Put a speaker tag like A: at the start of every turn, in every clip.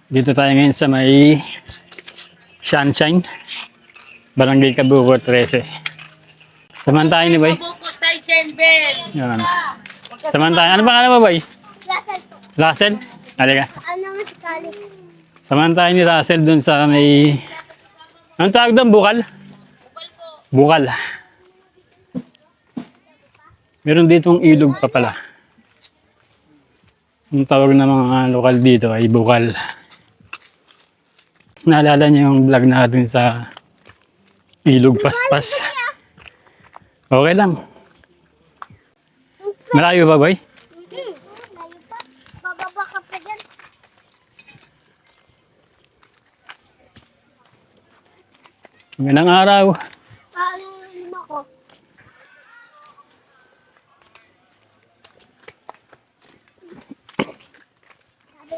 A: Dito tayo ngayon sa may Sunshine, Barangay Cabuco 13. Samahan tayo ni Boy. Yan. Samahan tayo. Ano pangalan mo, Boy? Russell? Halika.
B: Ano mas Calix?
A: Samahan tayo ni Russell dun sa may... Anong tawag doon? Bukal? Bukal. Meron ditong ilog pa pala. Ang tawag ng mga lokal dito ay bukal. Naalala niyo yung vlog natin sa ilog paspas. Okay lang. Malayo ba, Boy?
B: Layo pa. Bababa ka pa dyan.
A: Magandang araw.
B: Paano lima ko?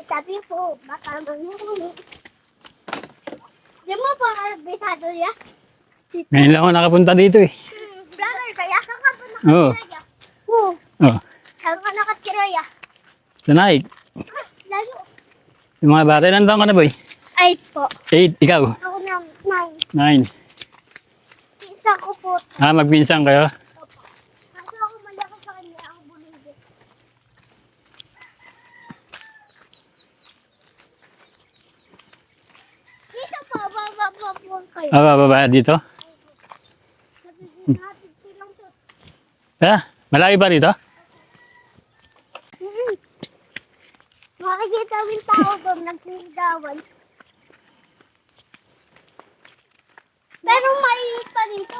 B: Sabi po, baka mangyari. Di mo pa bisado ya?
A: Ngayon lang ako nakapunta dito eh.
B: Brother, kaya saan ka pa
A: Oo.
B: nakatira? Oo.
A: Oh.
B: Saan ka nakatira ya?
A: Sa Nike.
B: Lalo.
A: Yung mga bata, ilan taon ka na, Boy?
B: 8 po.
A: 8. Ikaw?
B: Ako na 9.
A: 9.
B: Isa ko po.
A: Magpinsan kayo?
B: Kaso ako malaki sa kanya, ako bulili. Dito po, bababa po kayo.
A: Bababa dito?
B: Natin silang to.
A: Malayo ba dito?
B: Makikita mo yung tao doon, nagsisigawan. Pero mainit pa dito.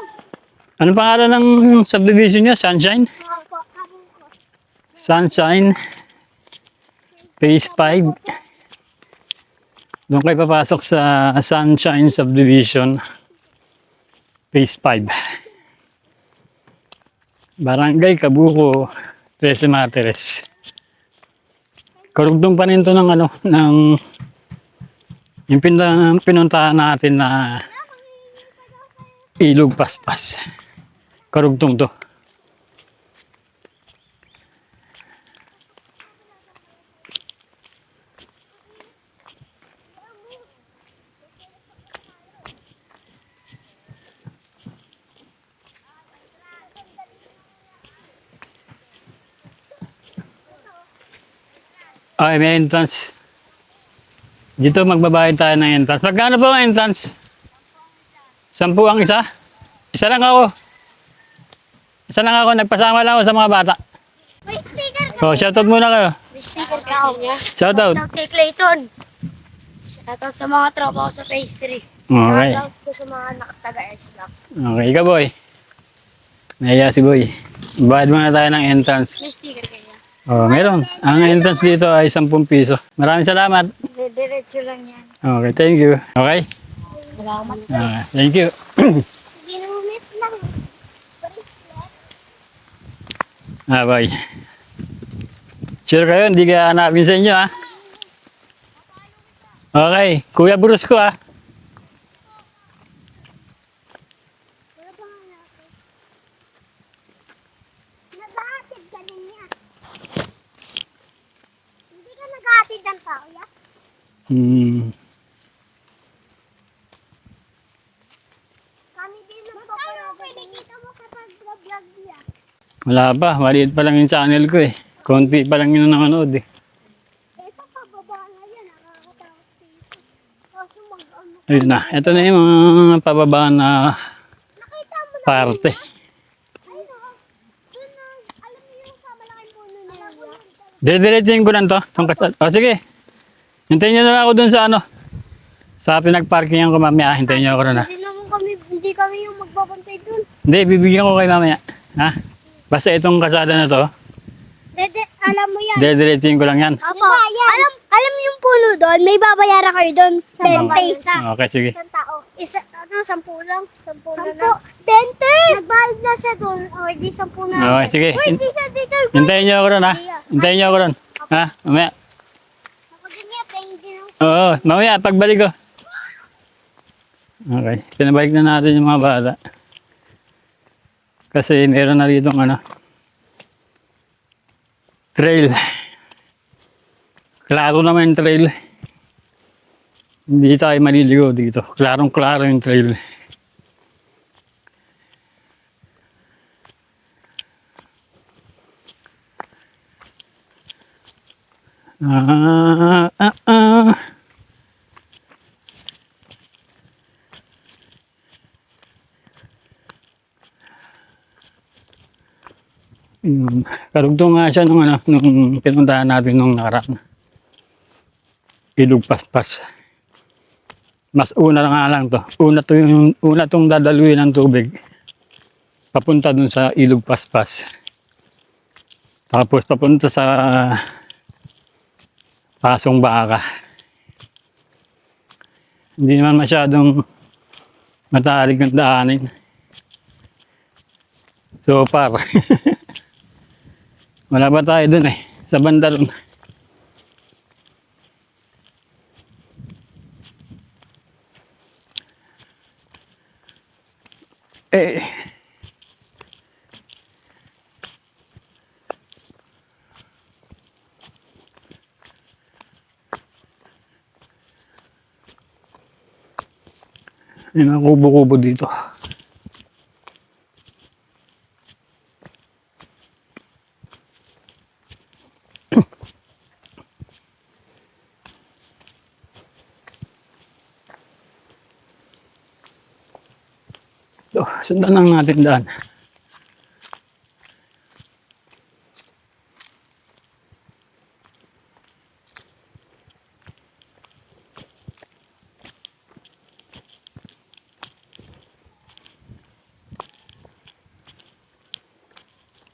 A: Anong pangalan ng subdivision niya? Sunshine?
B: Ako, kabong ko.
A: Sunshine. Phase 5. Doon kayo papasok sa Sunshine Subdivision. Phase 5. Barangay Cabuco 13 Martires. Karugtong pa rin to ng yung pinuntahan natin na ilog paspas. Karugtong to. Ay, may entrance. Dito magbabayad tayo ng entrance. Magkano po ang entrance? 10 ang isa? Isa lang ako. Nagpasama lang ako sa mga bata.
B: May sticker ka.
A: Oh, shoutout muna kayo.
B: May sticker ka ako niya.
A: Shoutout.
B: Shoutout kay Clayton. Shoutout sa mga tropa ko sa Phase 3.
A: Okay.
B: Shoutout ko sa mga nakataga-S-Lock.
A: Okay, ikaw boy. Nahiya si boy. Bayad muna tayo ng entrance.
B: May sticker ka niya.
A: Oh, meron. Ang entrance dito ay 10 piso. Maraming salamat.
B: Diretso lang yan.
A: Okay, thank you. Okay?
B: Salamat.
A: Thank you.
B: Ginumit lang.
A: Bye. Sure kayo, hindi ka hanapin sa inyo, ha? Okay, Kuya Brusco, ha?
B: Wala pa nga natin. Nag-aatid ka din niya. Hindi ka nag-aatid ng tao, ya? Kami din ang papayagan. Pwede kita mo kapag vlog niya.
A: Wala pa, maliit pa lang yung channel ko, eh. Konti pa lang yung nanonood, eh.
B: Ito pababa na yan. Nakakatakot dito. Kaso mag-ano.
A: Ayun na, ito na yung mga pababa na
B: Nakita mo na.
A: parte.
B: Ayun o. Doon na. Alam niyo yung sa malaking puno na yun.
A: Dire-diretsuhin ko lang to. O sige. Hintayin nyo na lang ako dun sa sa pinag-parkingan ko mamaya. Hintayin nyo ako ron, ha.
B: Hindi kami yung magbabantay doon.
A: Hindi, bibigyan ko kayo mamaya. Ha? Basta itong kasada na to,
B: Dede, alam mo yan.
A: dire-diretsuhin ko lang yan.
B: Opo. Alam yung puno doon, may babayaran kayo doon. 20.
A: Okay, sige.
B: Isang tao. 10 lang. 10 na. 20! Nagbayad na siya doon. O, hindi 10 na.
A: Okay, sige.
B: Uy, hindi siya dito.
A: Hintayin nyo ako ron, ha. Hintayin nyo ako ron. Ha? Mamaya.
B: Ako din niya, pwede lang.
A: Oo, mamaya, pagbalik ko. Okay, pinabalik na natin yung mga bata. Kasi meron na rito trail. Klaro naman yung trail. Hindi tayo maliligo dito. Klarong-klaro yung trail. Ah, ah, ah. Karugtong nga siya nung, nung pinuntahan natin nung nakaraan. Ilog Paspas. Mas una nga lang to. Una tong dadaluin ng tubig. Papunta dun sa Ilog Paspas. Tapos papunta sa Pasong Baka. Hindi naman masyadong matalig ng daanin. So far. Wala pa tayo dun sa banda dun. Eh. May mga kubo-kubo dito. So, sundan lang natin daan.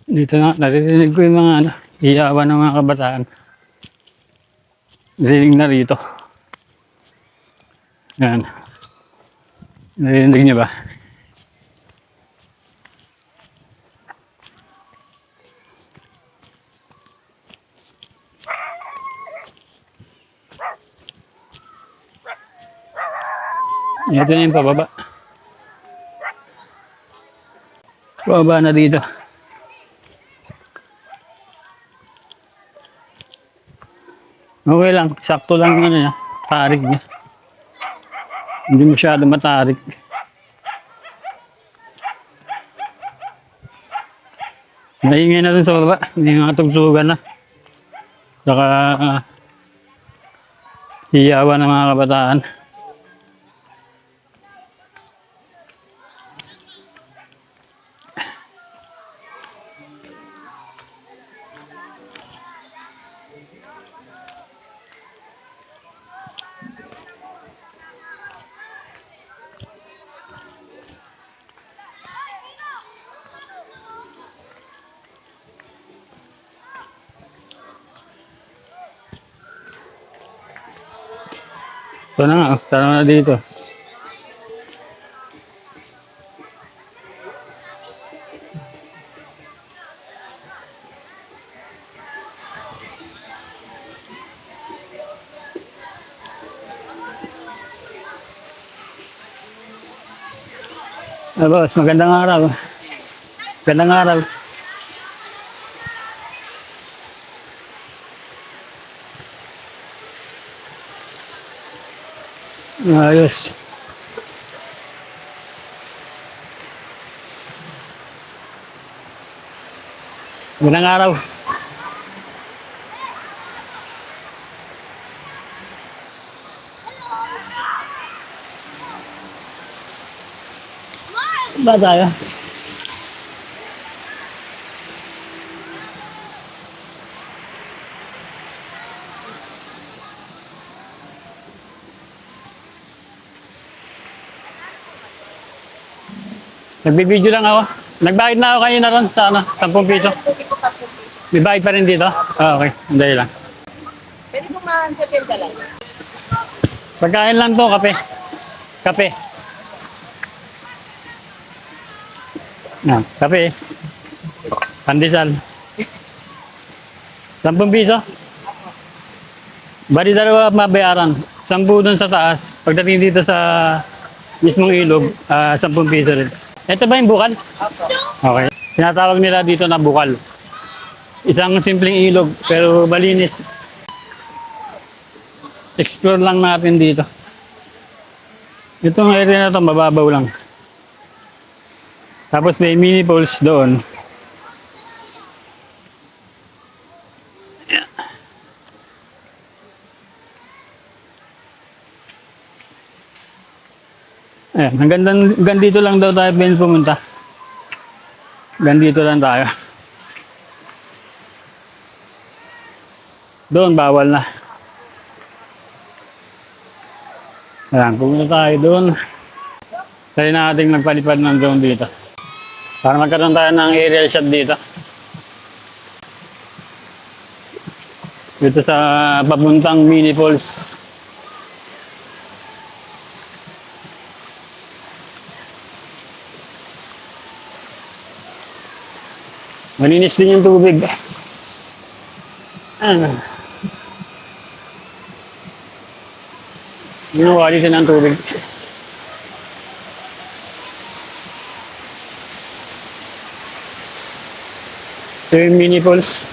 A: Dito na, naririnig ko yung mga iyawan ng mga kabataan. Narinig na rito. Yan. Naririnig niyo ba? Ito na yung pababa. Pababa na dito. Okay lang, sakto lang niya, tarik niya. Hindi masyado matarik. Maingay na dun sa baba, may mga tugtugan na. Saka hiyawan ng mga kabataan. Ito na nga, tara na dito. Boss, magandang araw. Magandang araw. Ayos. Magandang araw. Ba tayo? Nagbibideo lang ako. Nagbayad na ako kayo na ron sa 10 piso. May bayad pa rin dito? Ah, okay. Hindi lang.
C: Pwede po ma-settle ka lang.
A: Pagkain lang to, kape. Kape. Kape. Pandesal. 10 piso. Bali dalawa mabayaran. 10 dun sa taas. Pagdating dito sa mismong ilog, 10 piso rin. Ito ba yung bukal? Okay. Tinatawag nila dito na bukal. Isang simpleng ilog pero malinis. Explore lang natin dito. Itong area na to mababaw lang. Tapos may mini falls doon. Ayan, hanggang dito lang daw tayo pwede pumunta. Hanggang dito lang tayo. Doon, bawal na. Ayan, pumunta tayo doon. Try natin magpalipad ng drone dito. Para magkaroon tayo ng aerial shot dito. Dito sa papuntang mini falls. Malinis din yung tubig. Ginawali din ang tubig. Ito yung mini falls.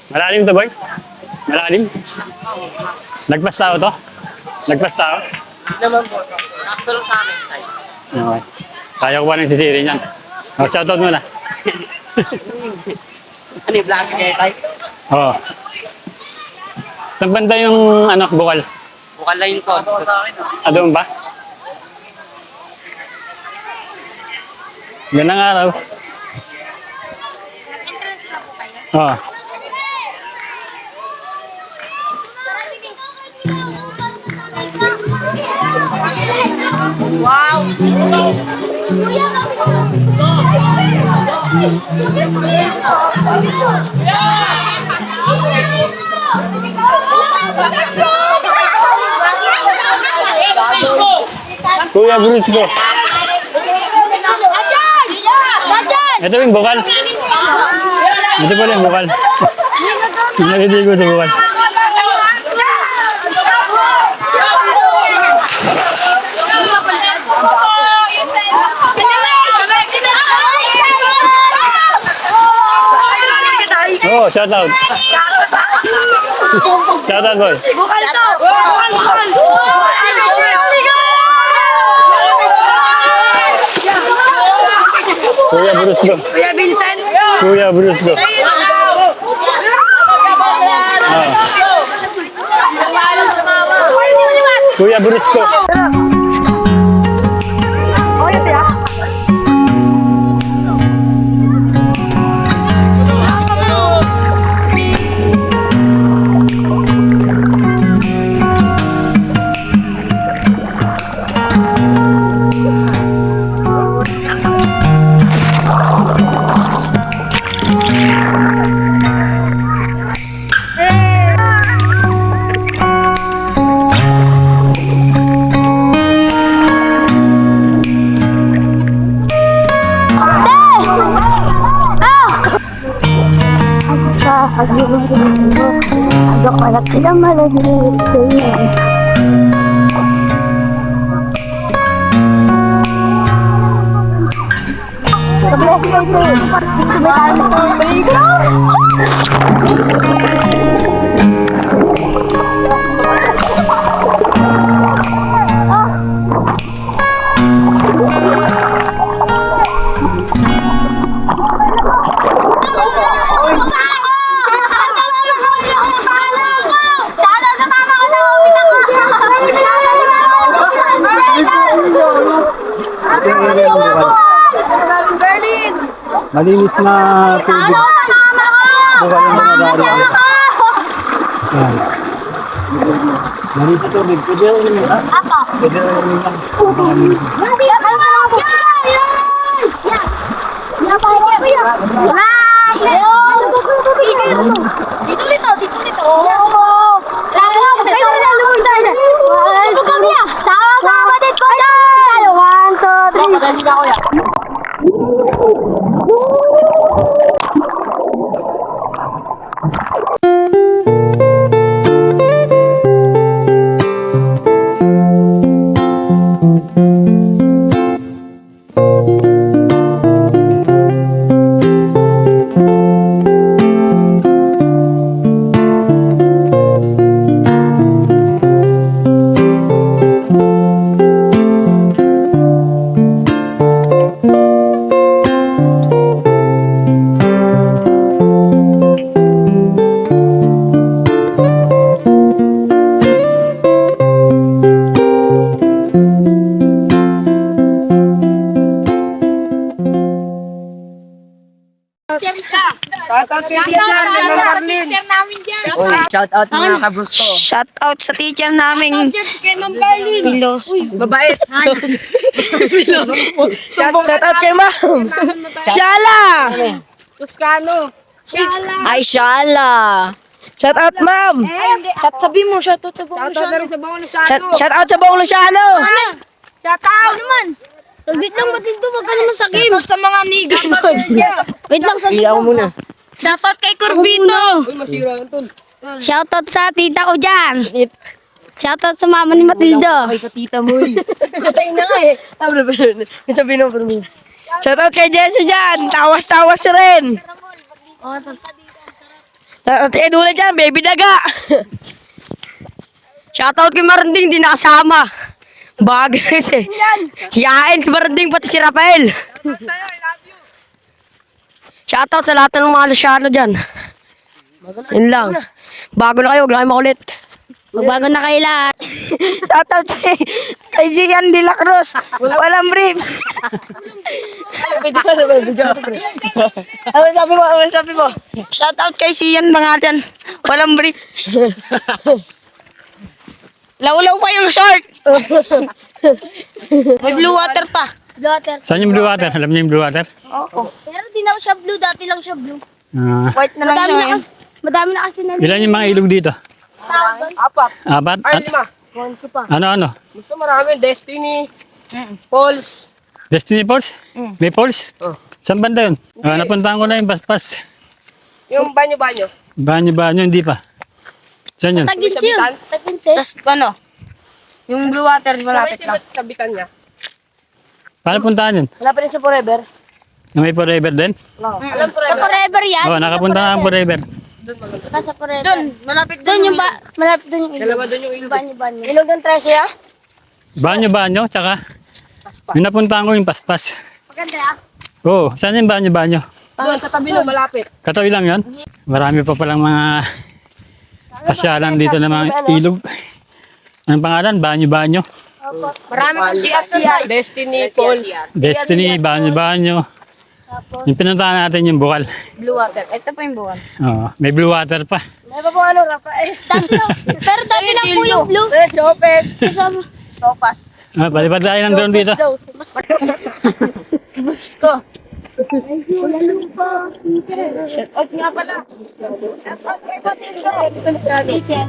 A: Malalim to, boy? Malalim? Nagpas tao to? Nagpas tao?
C: Hindi naman po. Nakatulong sa amin. Tay.
A: Okay. Kaya ko pa ng sisiri niyan. Oh, shoutout muna.
C: Ano yung vlog niya, Tay?
A: Oo. Saan banda yung ano, bukal?
C: Bukal line ko.
A: Doon ba? Ganang araw.
B: Entrance na po kayo.
A: Oo.
B: Wow! Kuya,
A: Kuya Bruce ko.
B: Ajan! Ajan!
A: Ito yung bukal. Ito pala yung bukal. Nakiti ko sa bukal. Oh, shout out. Shout out, boy.
B: Bukal to! Bukal! Bukal!
A: Kuya Bruce ko.
B: Kuya Vincent!
A: Kuya Bruce ko. Ah. Kuya Bruce ko.
B: Agak malak sila malahit sa'yo. Kabilang sila ito.
A: Malinis na tubig. Bukal yung mga dari. Ayan. Malinis na tubig. Pwede rin naman, ha?
B: Ako.
A: Pwede rin naman.
B: Dito dito, dito dito.
C: Shout out mga kabros ko.
D: Shout out sa teacher namin. Pilos.
C: Babait.
D: Shout out kay ma'am. Shala.
C: Toscano.
D: Ay, Shala. Shout out, ma'am. Sabi mo, shout out sa buong
C: Shout out na rin sa buong Luciano.
D: Shout out sa buong Luciano.
B: Shout out naman. Tagdit lang matinto, wag ka naman sa game.
D: Shout out sa mga nigga.
B: Wait lang, sa
D: Ilaw muna. Shout out kay Corbito.
C: Uy, masira yung tol.
B: Shoutout sa tita ko dyan. Shoutout sa mama ni Matilda.
D: Ay, sa tita mo eh. Patay na nga eh. Sabi na for me. Shout out kay Jesse dyan. Tawas-tawas rin. At Edula dyan, baby daga. Shout out kay Maranding, di nakasama. Bagay kasi. Hiyain kay Maranding, pati si Rafael. Shout out sa lahat ng mga Luciano dyan. Yun lang. Bago na kayo, huwag lang kayo makulit.
B: Magbago na kayo lahat.
D: Shout out kay Gian de la Cruz. Walang brief. Ano sabi mo? Ano sabi mo? Shout out kay Gian Bangatan. Walang brief. Lawlaw pa yung short. May blue water pa.
B: Water.
A: Saan yung blue water? Alam niyo yung blue water?
B: Oo. Pero di na siya blue, dati lang siya blue.
A: Ah,
D: White na lang siya.
B: Madami na kasi na
A: ilan yung mga ilog dito?
B: tawag doon.
C: Apat.
A: Apat?
C: Ay, 5.
A: Ano?
C: Gusto marami. Destiny. Falls.
A: Destiny Falls? May falls?
C: Oh.
A: Saan banda yun? Napuntahan ko na yung paspas.
C: Yung banyo-banyo.
A: Banyo, hindi pa. Saan yun?
B: Taginsi yun. Taginsi.
D: Tapos ano? Yung blue water malapit lang.
C: Sa bitan niya.
A: Paano puntahan yun?
D: Wala pa rin sa forever.
A: May forever din?
C: Alam ko
B: Sa forever yan.
A: Oo, nakapunta na ang forever.
B: Nasa forever.
D: Doon, malapit
B: Doon yung ba, malapit doon yung ilog.
C: Dalawa doon yung ilog.
B: Banyo-banyo.
D: Ilog ng Treasure ah?
A: Banyo, tsaka yung napuntahan ko yung paspas.
B: Maganda ah.
A: Oo, saan yung banyo?
C: Doon sa tabi no, malapit.
A: Katawi lang yan? Marami pa palang mga pasyalan dito na mga ilog. Anong pangalan? Banyo.
D: Marami pa siya.
C: Destiny Falls.
A: Destiny, banyo. Yung pinuntahan natin yung bukal.
D: Blue water. Ito po yung buwan.
A: Oo, may blue water pa.
D: May pa po ano, Rafael.
B: Dati lang. Pero dati lang po yung blue.
D: Chopper.
B: Kasama.
D: Sopas.
A: Palipad tayo ng drone dito.
D: Gusto.
C: At nga pala.
B: Teacher.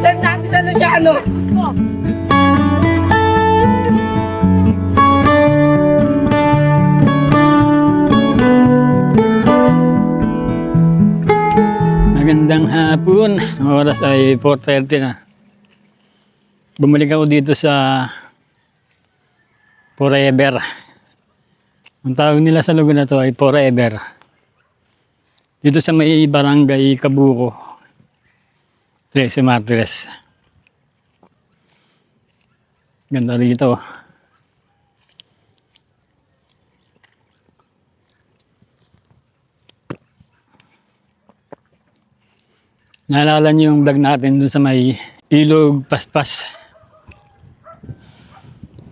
C: Saan natin na Luciano?
A: Magandang hapon. Ang oras ay 4:30 na. Bumalik ako dito sa Forever. Ang tawag nila sa lugar na to ay Forever. Dito sa may barangay Kabuko, Trece Martires. Ganda rito. Naalala niyo yung vlog natin dun sa may ilog paspas.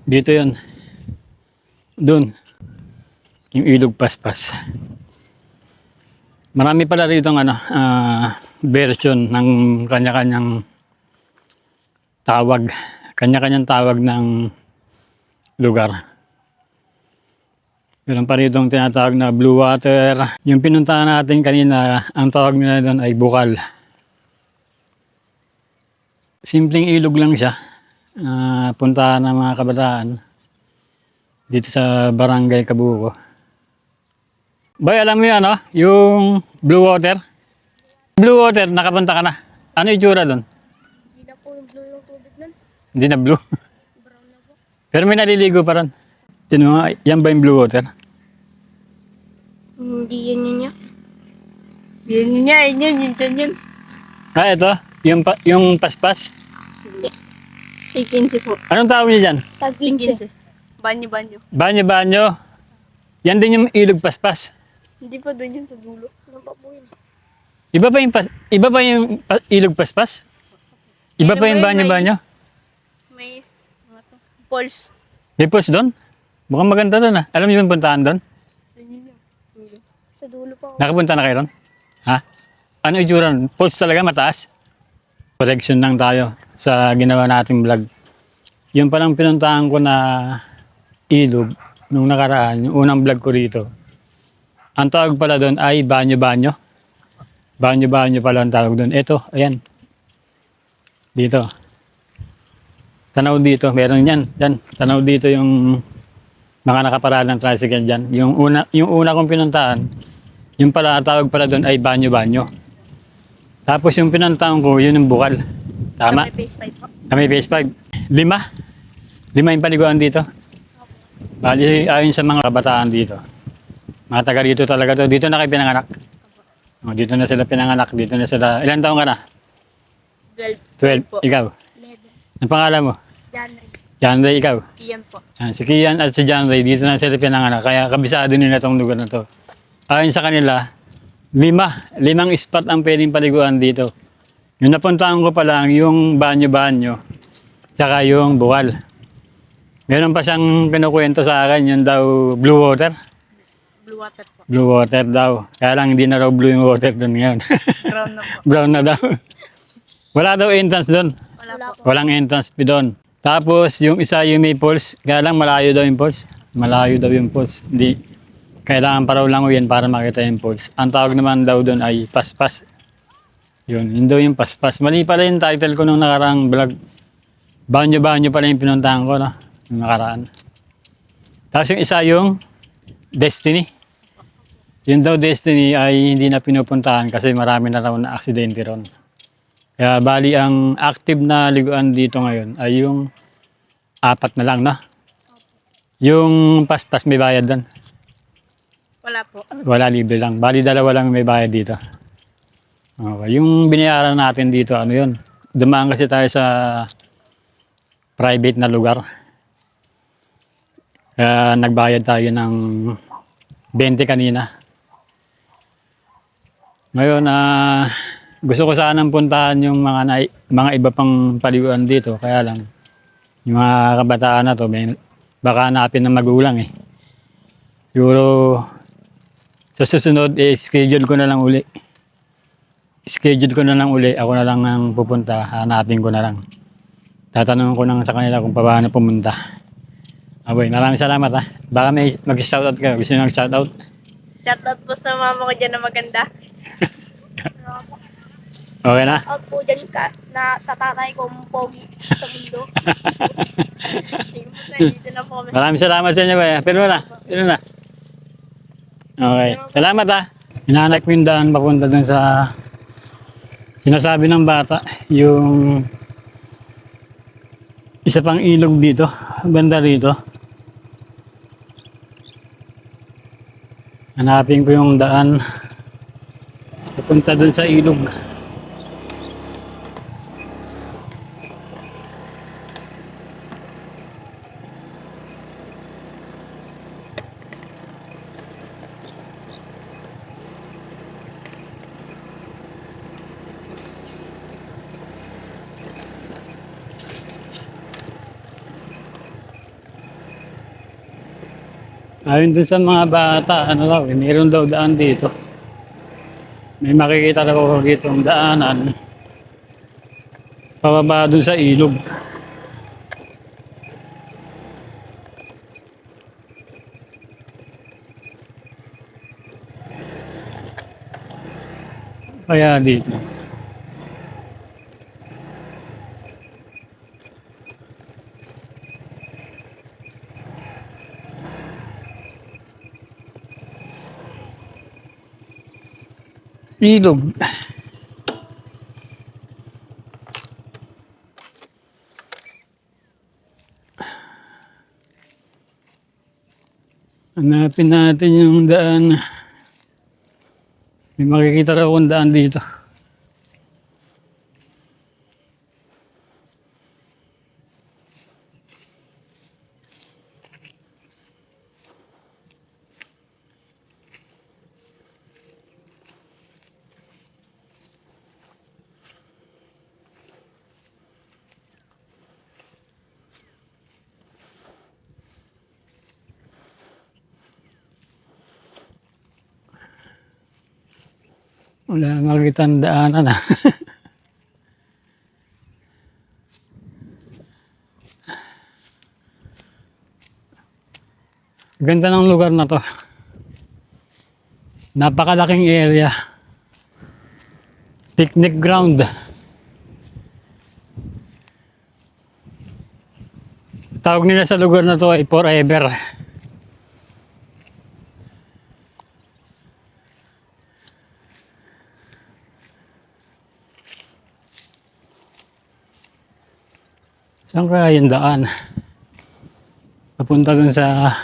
A: Dito yun. Dun. Yung ilog paspas. Marami pala rito ng version ng kanya-kanyang tawag. Kanya-kanyang tawag ng lugar. Meron pa rito tinatawag na blue water. Yung pinuntahan natin kanina, ang tawag nila doon ay bukal. Simpleng ilog lang siya. Puntahan ng mga kabataan dito sa barangay Kabuko. Boy, alam mo yun, yung blue water? Blue water, nakapunta ka na. Ano yung itsura doon?
B: Hindi na po yung blue yung tubig nun.
A: Hindi na blue.
B: Brown na po.
A: Pero may naliligo pa ron. Sino nga, yan ba yung blue water?
D: Hindi yan yun. Yun.
A: Ito, yung paspas.
D: Ikinsi po.
A: Anong tawag niya dyan?
B: Taginsi.
D: Banyo-banyo.
A: Banyo-banyo. Yan din yung ilog paspas.
D: Hindi pa doon yun sa dulo.
B: Ano ba po yun?
A: Iba ba yung ilog paspas? Iba pa yung banyo-banyo?
D: May ano to? Pulse.
A: May post doon? Mukhang maganda doon. Alam niyo yung puntahan doon?
B: Sa dulo po.
A: Nakapunta na kayo ron? Ha? Ano itsura nun? Falls talaga mataas? Correction lang tayo sa ginawa nating vlog. Yung palang pinuntahan ko na ilog nung nakaraan, yung unang vlog ko rito. Ang tawag pala doon ay banyo-banyo. Banyo-banyo pala ang tawag doon. Ito, ayan. Dito. Tanaw dito, meron yan. Yan, tanaw dito yung mga nakaparada ng tricycle dyan. Yung una kong pinuntahan, yung pala, tawag pala doon ay banyo-banyo. Tapos yung pinuntahan ko, yun yung bukal. Tama?
B: Base 5 po.
A: Kami base 5. Lima yung paliguan dito. Bali, ayon sa mga kabataan dito. Mga taga dito talaga to. Dito na kayo pinanganak. O, dito na sila pinanganak. Dito na sila. Ilan taong ka na?
C: 12.
A: 12. Ikaw?
B: 11.
A: Ang pangalan mo?
B: Jan Ray.
A: John Ray, ikaw?
C: Kiyan po.
A: Si Kian at si John Ray, dito na sila pinanganak. Kaya kabisado nila itong lugar na to. Ayon sa kanila, limang spot ang pwedeng paliguan dito. Yung napuntahan ko pa lang, yung banyo-banyo, tsaka yung bukal. Meron pa siyang kinukwento sa akin, yung daw blue water.
C: Blue water po.
A: Blue water daw. Kaya lang hindi na raw blue yung water doon ngayon.
C: Brown na po.
A: Brown na daw. Wala daw entrance doon.
C: Wala po.
A: Walang entrance fee doon. Tapos yung isa yung may falls, kaya lang malayo daw yung falls. Malayo daw yung falls. Hindi. Kailangan pa raw lang yan para makita yung falls. Ang tawag naman daw doon ay paspas. Yun daw yung paspas. Mali pala yung title ko nung nakarang vlog. Banyo-banyo pala yung pinuntahan ko, no? Nung nakaraan. Tapos yung isa yung Destiny. Yung daw Destiny ay hindi na pinupuntahan kasi marami na raw na aksidente ron. Kaya bali ang active na liguan dito ngayon ay yung 4 na lang, no? Yung paspas may bayad doon.
C: Wala po.
A: Wala, libre lang. Bali 2 lang may bayad dito. Okay. Yung binayaran natin dito, ano yun? Dumaan kasi tayo sa private na lugar. Kaya nagbayad tayo ng 20 kanina. Ngayon, gusto ko sanang puntahan yung mga iba pang paliguan dito. Kaya lang, yung mga kabataan na to, baka hanapin ng magulang eh. Siguro, sa susunod, schedule ko na lang uli. Ako na lang ang pupunta, hanapin ko na lang. Tatanungin ko lang sa kanila kung paano pumunta. Aboy, maraming salamat ha. Baka may mag-shoutout ka. Gusto nyo mag-shoutout?
C: Shoutout po sa mama ko dyan na maganda.
A: Okay na?
B: Out po dyan ka na sa tatay kong pogi sa mundo.
C: Sige po tayo, dito na po kami.
A: Maraming salamat sa inyo ba? Pero na. Okay. Salamat ha. Hinahanap ko yung daan papunta dun sa sinasabi ng bata. Yung isa pang ilog dito. Banda rito. Hanapin ko yung daan papunta dun sa ilog. Ayun dun sa mga bata, ano daw, mayroon daw daan dito. May makikita daw dito ang daanan. Pababa dun sa ilog. Kaya dito. Ilog. Hanapin natin yung daan. May makikita raw akong daan dito. Wala makikita ang daanan ah. Ganda ng lugar na to. Napakalaking area. Picnic ground. Tawag nila sa lugar na to ay Forever. Saan kaya yung daan? Papunta dun sa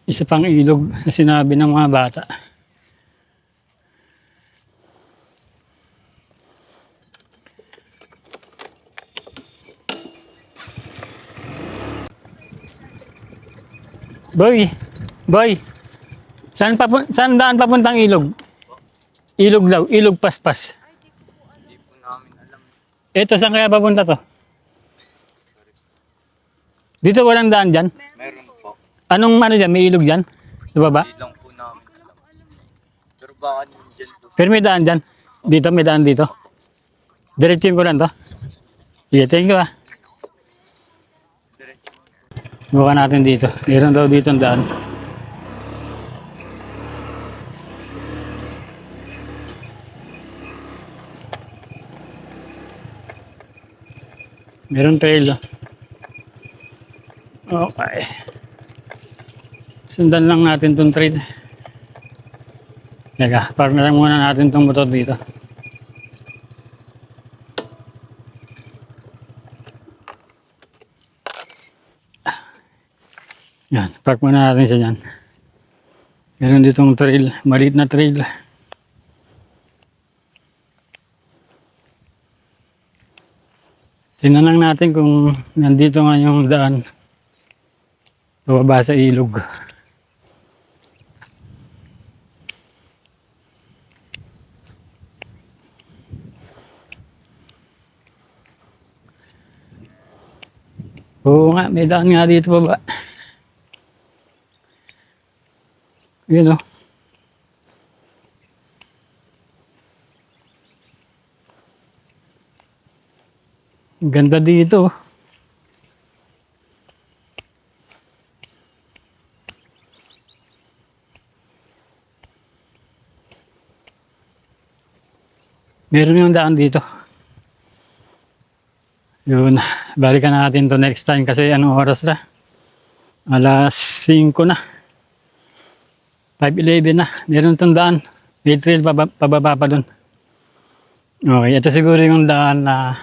A: isa pang ilog na sinabi ng mga bata. Boy, boy, saan daan papuntang ilog? Ilog daw, ilog paspas.
E: Hindi po namin alam.
A: Ito, saan kaya papunta to? Dito walang daan dyan?
E: Meron po.
A: Anong ano dyan? May ilog dyan? Sa baba?
E: Hindi lang po namin alam. Pero baka dyan po.
A: Pero may daan dyan? Dito, may daan dito? Diretsuhin ko lang to? Sige, thank you ah. Bukan natin dito. Meron daw dito ang daan. Meron trail. Okay. Sundan lang natin tong trail. Teka, park na lang muna natin tong motor dito. Yan, park muna natin siya dyan. Meron ditong trail, maliit na trail. Tingnan lang natin kung nandito nga yung daan. Bababa sa ilog. Oo nga, may daan nga dito baba. Yun o. Ganda dito. Meron yung daan dito. Yun. Balikan natin to next time kasi anong oras na? Alas 5 na. 5:11 na. Meron tong daan. May trail pababa pa dun. Okay, ito siguro yung daan na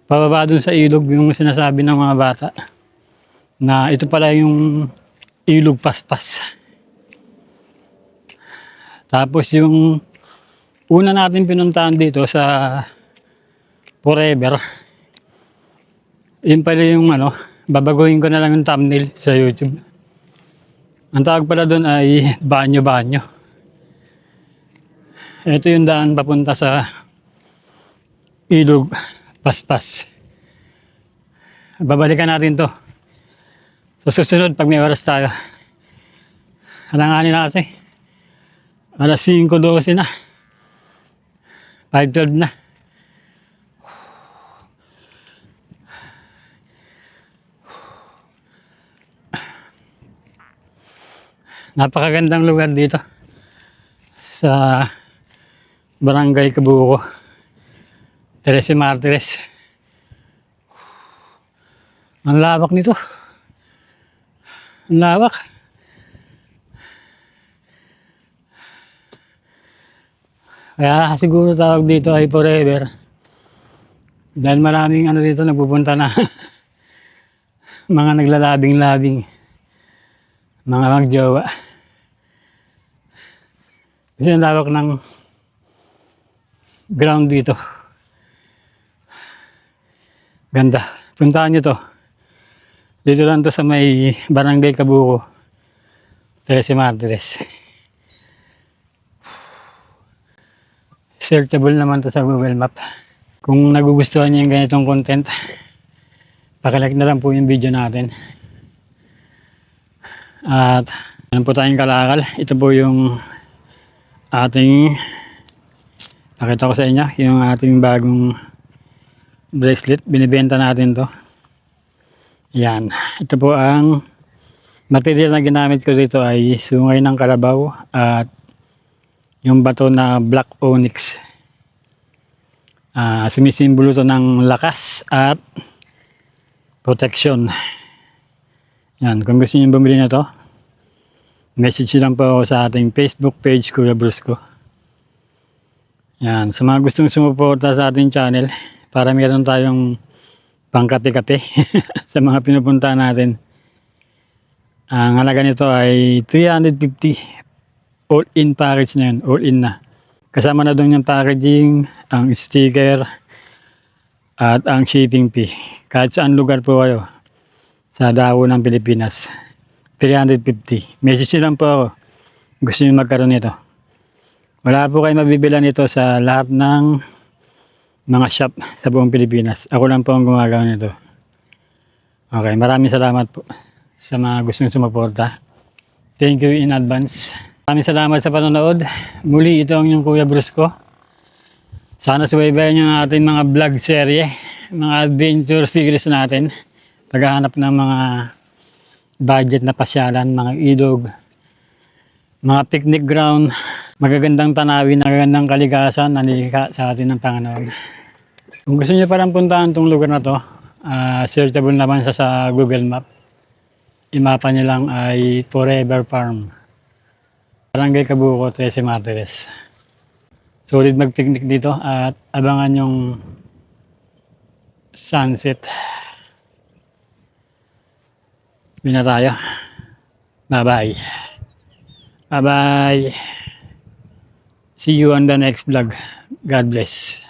A: pababa dun sa ilog yung sinasabi ng mga bata na ito pala yung ilog paspas. Tapos yung una natin pinuntahan dito sa Forever, yun pala yung ano, babaguhin ko na lang yung thumbnail sa YouTube. Ang tawag pala dun ay banyo-banyo. Ito yung daan papunta sa ilog paspas. Babalikan natin to sa susunod pag may oras tayo. Alanganin na kasi. Alas 5:12 na. 5:12 na. Napakagandang lugar dito sa Barangay Kabuko, Trece Martires. Ang lawak nito. Ang lawak. Kaya siguro tawag dito ay Forever. Dahil maraming ano dito nagpupunta na mga naglalabing-labing, mga magjowa. Kasi ang lawak ng ground dito. Ganda. Puntahan nyo to. Dito lang to sa may Barangay Kabuko, Trece Martires. Searchable naman to sa Google Map. Kung nagugustuhan niyo yung ganitong content, pakilike na lang po yung video natin. At Yan po tayong kalakal. Ito po yung ating, nakita ko sa inyo, yung ating bagong bracelet. Binibenta natin to. Yan. Ito po ang material na ginamit ko dito ay sungay ng kalabaw at yung bato na black onyx. Sumisimbolo to ng lakas at protection. Yan. Kung gusto niyo bumili na to, message lang po ako sa ating Facebook page, Kuya Brusco. Yan. Sa mga gustong sumuporta sa ating channel, para meron tayong pangkati-kati sa mga pinupunta natin. Ang halaga nito ay 350. All-in package na yun. All-in na. Kasama na doon yung packaging, ang sticker, at ang shipping fee. Kahit saan lugar po kayo sa dako ng Pilipinas. 350. Message nyo lang po ako. Gusto nyo magkaroon nito. Wala po kayo mabibilan nito sa lahat ng mga shop sa buong Pilipinas. Ako lang po ang gumagawa nito. Okay, maraming salamat po sa mga gustong sumuporta. Thank you in advance. Maraming salamat sa panonood. Muli ito ang inyong Kuya Brusco. Sana subaybayan nyo ang ating mga vlog serye, mga adventure series natin. Paghahanap ng mga budget na pasyalan, mga ilog, mga picnic ground, magagandang tanawin, magagandang kaligasan na nilikha sa atin ng Panginoon. Kung gusto niyo palang puntahan itong lugar na to, searchable naman sa Google Map. Imapa niyo lang ay Forever Farm. Barangay Cabuco, 13 Martires. Solid mag-picnic dito at abangan yung sunset. Bina tayo. Bye-bye. Bye-bye. See you on the next vlog. God bless.